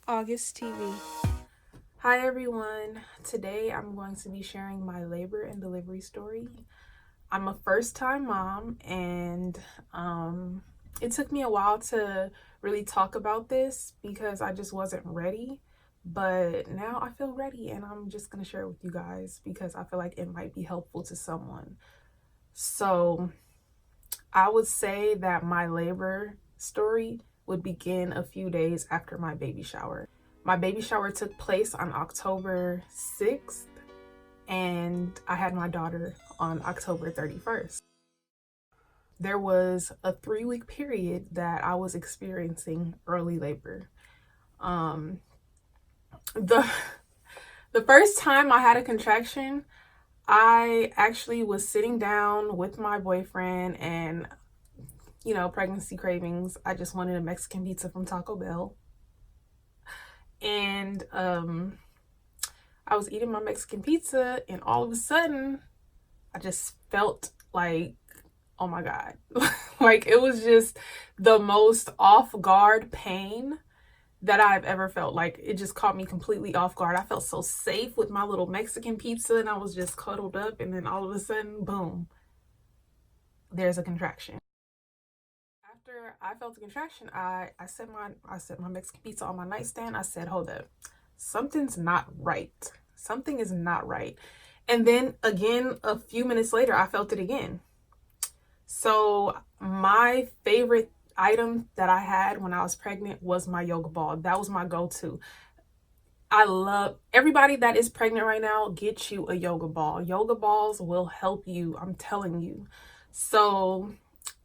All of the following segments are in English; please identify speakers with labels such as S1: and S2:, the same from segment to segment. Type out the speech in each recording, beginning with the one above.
S1: August TV. Hi everyone. Today I'm going to be sharing my labor and delivery story. I'm a first-time mom and it took me a while to really talk about this because I just wasn't ready. But now I feel ready and I'm just going to share it with you guys because I feel like it might be helpful to someone. So I would say that my labor story would begin a few days after my baby shower. My baby shower took place on October 6th, and I had my daughter on October 31st. There was a 3-week period that I was experiencing early labor. Um, the the first time I had a contraction, I actually was sitting down with my boyfriend and pregnancy cravings. I just wanted a Mexican pizza from Taco Bell. And I was eating my Mexican pizza, and all of a sudden, I just felt like, oh my God. Like, it was just the most off guard pain that I've ever felt. Like, it just caught me completely off guard. I felt so safe with my little Mexican pizza, and I was just cuddled up, and then all of a sudden, boom, there's a contraction. After I felt the contraction, I set my Mexican pizza on my nightstand. I said, hold up, something's not right. Something is not right. And then again, a few minutes later, I felt it again. So my favorite item that I had when I was pregnant was my yoga ball. That was my go-to. I love everybody that is pregnant right now, get you a yoga ball. Yoga balls will help you, I'm telling you. So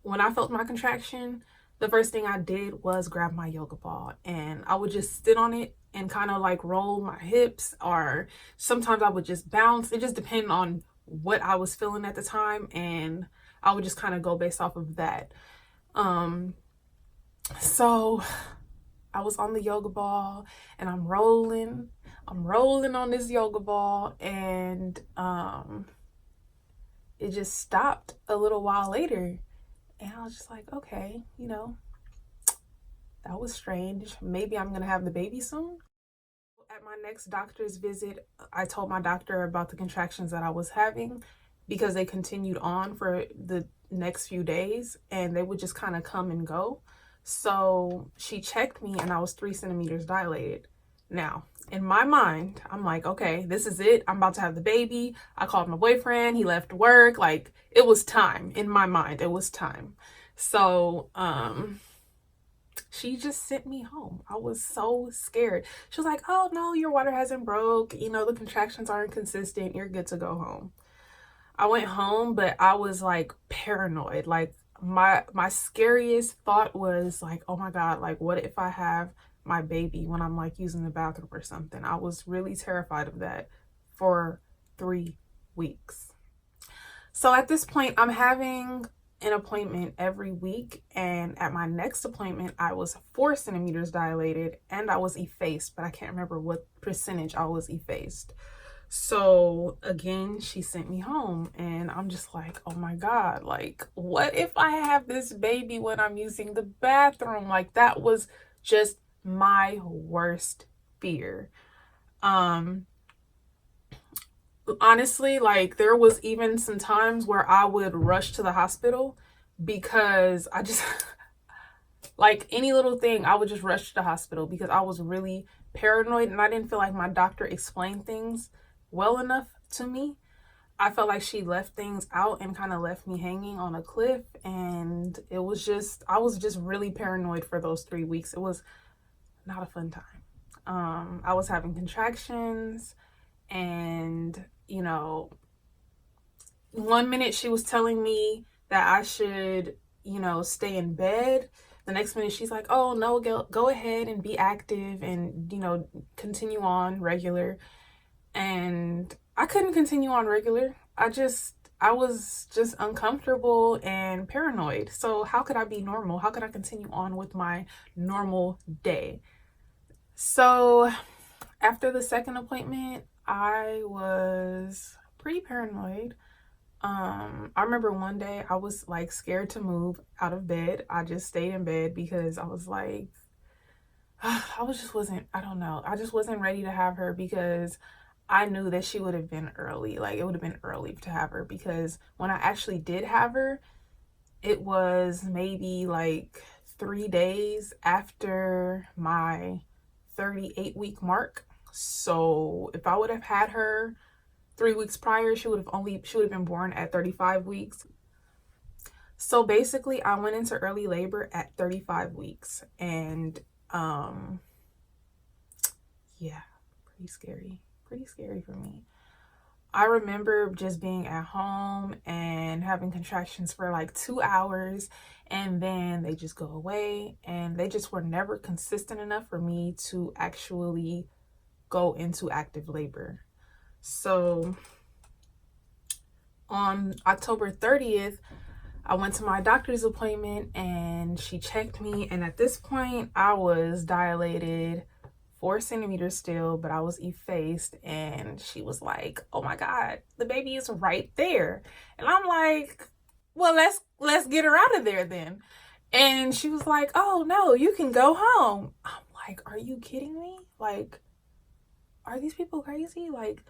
S1: when I felt my contraction, the first thing I did was grab my yoga ball and I would just sit on it and kind of like roll my hips, or sometimes I would just bounce. It just depended on what I was feeling at the time, and I would just kind of go based off of that. So I was on the yoga ball and I'm rolling. I'm rolling on this yoga ball, and it just stopped a little while later. And I was just like, okay, that was strange. Maybe I'm going to have the baby soon. At my next doctor's visit, I told my doctor about the contractions that I was having because they continued on for the next few days and they would just kind of come and go. So she checked me and I was 3 centimeters dilated. Now, in my mind, I'm like, okay, this is it. I'm about to have the baby. I called my boyfriend. He left work. Like, it was time. In my mind, it was time. So, she just sent me home. I was so scared. She was like, oh no, your water hasn't broke. The contractions aren't consistent. You're good to go home. I went home, but I was like paranoid. Like, my scariest thought was like, oh my God, like what if I have my baby when I'm like using the bathroom or something? I was really terrified of that for 3 weeks. So at this point, I'm having an appointment every week, and at my next appointment I was 4 centimeters dilated and I was effaced, but I can't remember what percentage I was effaced. So again, she sent me home and I'm just like, oh my God, like what if I have this baby when I'm using the bathroom? Like, that was just my worst fear. um Honestly, like there was even some times where I would rush to the hospital because I just like any little thing, I would just rush to the hospital because I was really paranoid and I didn't feel like my doctor explained things well enough to me. I felt like she left things out and kind of left me hanging on a cliff, and I was just really paranoid for those 3 weeks. It was not a fun time. I was having contractions, and 1 minute she was telling me that I should, stay in bed. The next minute she's like, oh no, go ahead and be active and, continue on regular. And I couldn't continue on regular. I was just uncomfortable and paranoid. So how could I be normal? How could I continue on with my normal day? So after the second appointment, I was pretty paranoid. I remember one day I was like scared to move out of bed. I just stayed in bed because I was like, I just wasn't, I don't know. I just wasn't ready to have her because I knew that she would have been early. Like, it would have been early to have her because when I actually did have her, it was maybe like 3 days after my 38-week mark. So if I would have had her 3 weeks prior, she would have been born at 35 weeks. So basically, I went into early labor at 35 weeks, and um yeah, pretty scary for me. I remember just being at home and having contractions for like 2 hours, and then they just go away, and they just were never consistent enough for me to actually go into active labor. So on October 30th, I went to my doctor's appointment and she checked me. And at this point, I was dilated 4 centimeters still, but I was effaced. And she was like, "Oh my God, the baby is right there." And I'm like, "Well, let's get her out of there then." And she was like, "Oh no, you can go home." I'm like, "Are you kidding me? Like, are these people crazy? Like,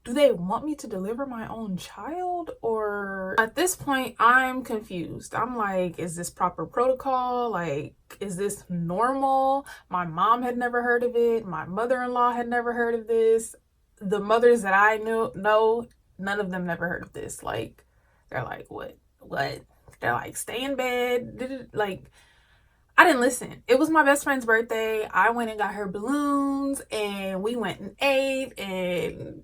S1: do they want me to deliver my own child?" Or at this point, I'm confused. I'm like, is this proper protocol? Like, is this normal? My mom had never heard of it. My mother-in-law had never heard of this. The mothers that I know, none of them never heard of this. Like, they're like, what? They're like, stay in bed. Like, I didn't listen. It was my best friend's birthday. I went and got her balloons and we went and ate. And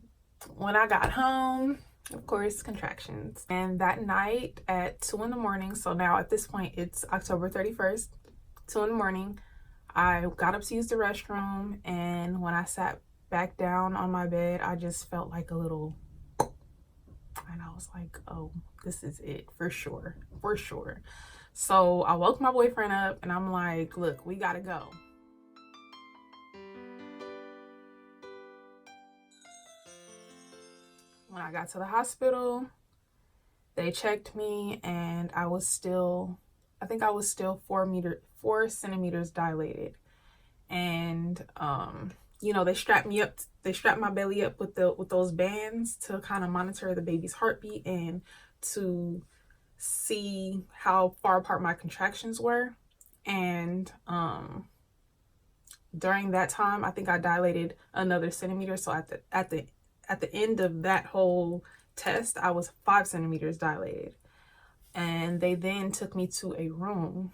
S1: when I got home, of course, contractions. And that night at 2 in the morning, so now at this point it's October 31st, 2 in the morning, I got up to use the restroom. And when I sat back down on my bed, I just felt like a little, and I was like, oh, this is it for sure, for sure. So I woke my boyfriend up and I'm like, look, we gotta go. When I got to the hospital, they checked me and I think I was still 4 centimeters dilated. And they strapped my belly up with those bands to kind of monitor the baby's heartbeat and to see how far apart my contractions were. And during that time, I think I dilated another centimeter. So at the end of that whole test, I was 5 centimeters dilated. And they then took me to a room,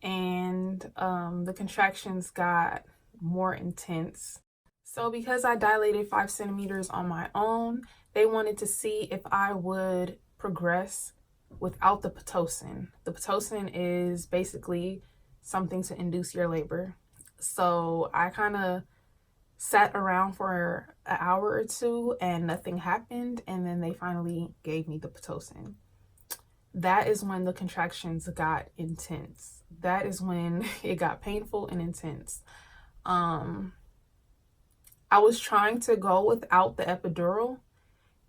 S1: and the contractions got more intense. So because I dilated 5 centimeters on my own, they wanted to see if I would progress without the Pitocin. The Pitocin is basically something to induce your labor. So I kind of sat around for an hour or two and nothing happened. And then they finally gave me the Pitocin. That is when the contractions got intense. That is when it got painful and intense. I was trying to go without the epidural,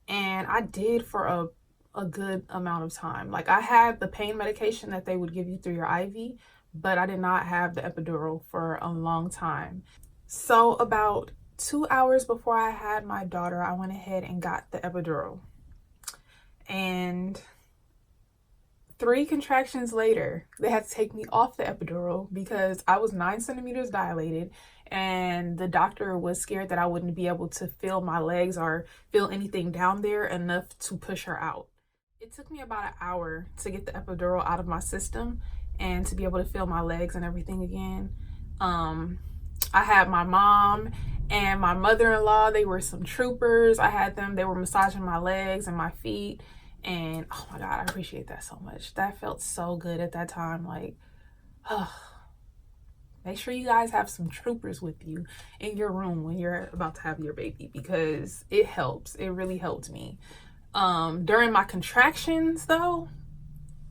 S1: and I did for a good amount of time. Like, I had the pain medication that they would give you through your IV, but I did not have the epidural for a long time. So about 2 hours before I had my daughter, I went ahead and got the epidural. And 3 contractions later, they had to take me off the epidural because I was 9 centimeters dilated, and the doctor was scared that I wouldn't be able to feel my legs or feel anything down there enough to push her out. It took me about an hour to get the epidural out of my system and to be able to feel my legs and everything again. I had my mom and my mother-in-law. They were some troopers. They were massaging my legs and my feet. And oh my God, I appreciate that so much. That felt so good at that time. Like, make sure you guys have some troopers with you in your room when you're about to have your baby, because it helps. It really helped me. During my contractions though,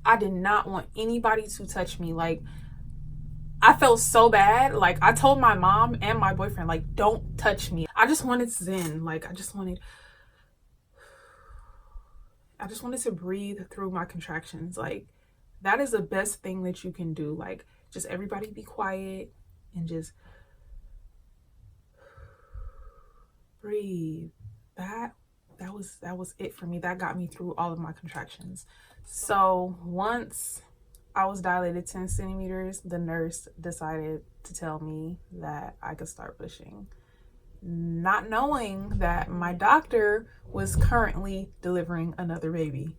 S1: I did not want anybody to touch me. Like, I felt so bad. Like, I told my mom and my boyfriend, like, don't touch me. I just wanted zen. Like, I just wanted to breathe through my contractions. Like, that is the best thing that you can do. Like, just everybody be quiet and just breathe. That was it for me. That got me through all of my contractions. So once I was dilated 10 centimeters, the nurse decided to tell me that I could start pushing, not knowing that my doctor was currently delivering another baby.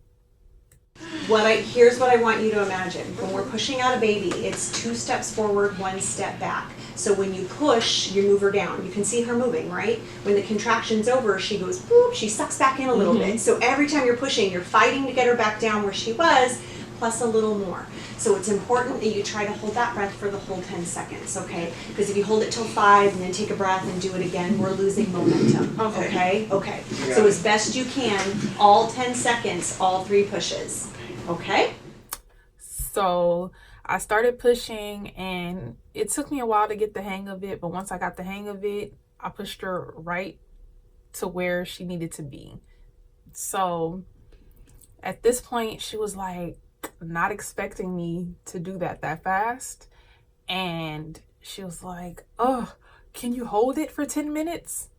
S2: Here's what I want you to imagine. When we're pushing out a baby, it's 2 steps forward, 1 step back. So when you push, you move her down. You can see her moving, right? When the contraction's over, she goes boop, she sucks back in a little bit. So every time you're pushing, you're fighting to get her back down where she was, plus a little more. So it's important that you try to hold that breath for the whole 10 seconds, okay? Because if you hold it till 5 and then take a breath and do it again, we're losing momentum. Okay? Okay. So as best you can, all 10 seconds, all 3 pushes. Okay.
S1: So I started pushing and it took me a while to get the hang of it, but once I got the hang of it, I pushed her right to where she needed to be. So at this point, she was like not expecting me to do that fast. And she was like, "Oh, can you hold it for 10 minutes?"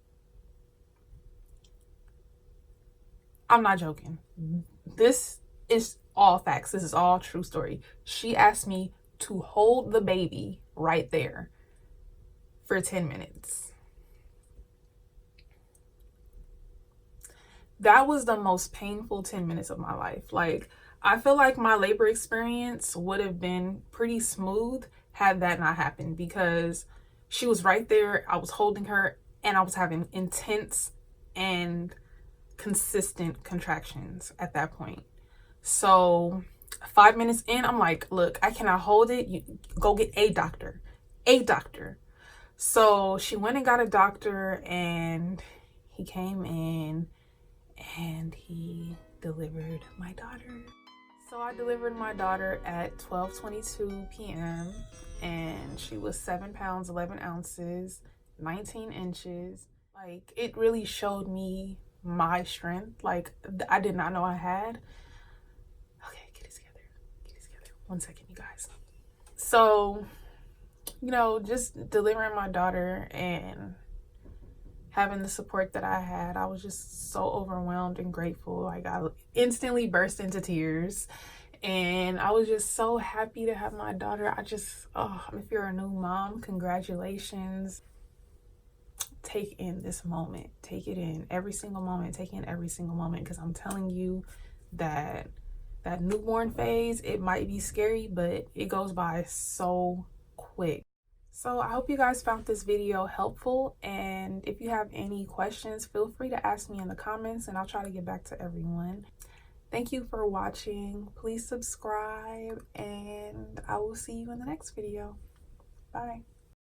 S1: I'm not joking. This is all facts. This is all true story. She asked me to hold the baby right there for 10 minutes. That was the most painful 10 minutes of my life. Like, I feel like my labor experience would have been pretty smooth had that not happened, because she was right there. I was holding her and I was having intense and consistent contractions at that point. So 5 minutes in, I'm like, look, I cannot hold it. You go get a doctor. So she went and got a doctor, and he came in and he delivered my daughter. So I delivered my daughter at 12:22 p.m. and she was 7 pounds, 11 ounces, 19 inches. Like, it really showed me my strength. Like, I did not know I had. Okay, get it together. 1 second, you guys. So, just delivering my daughter and having the support that I had, I was just so overwhelmed and grateful. Like, I instantly burst into tears. And I was just so happy to have my daughter. If you're a new mom, congratulations. Take in this moment. Take it in every single moment. Take in every single moment, because I'm telling you that newborn phase, it might be scary, but it goes by so quick. So I hope you guys found this video helpful, and if you have any questions, feel free to ask me in the comments and I'll try to get back to everyone. Thank you for watching. Please subscribe, and I will see you in the next video. Bye.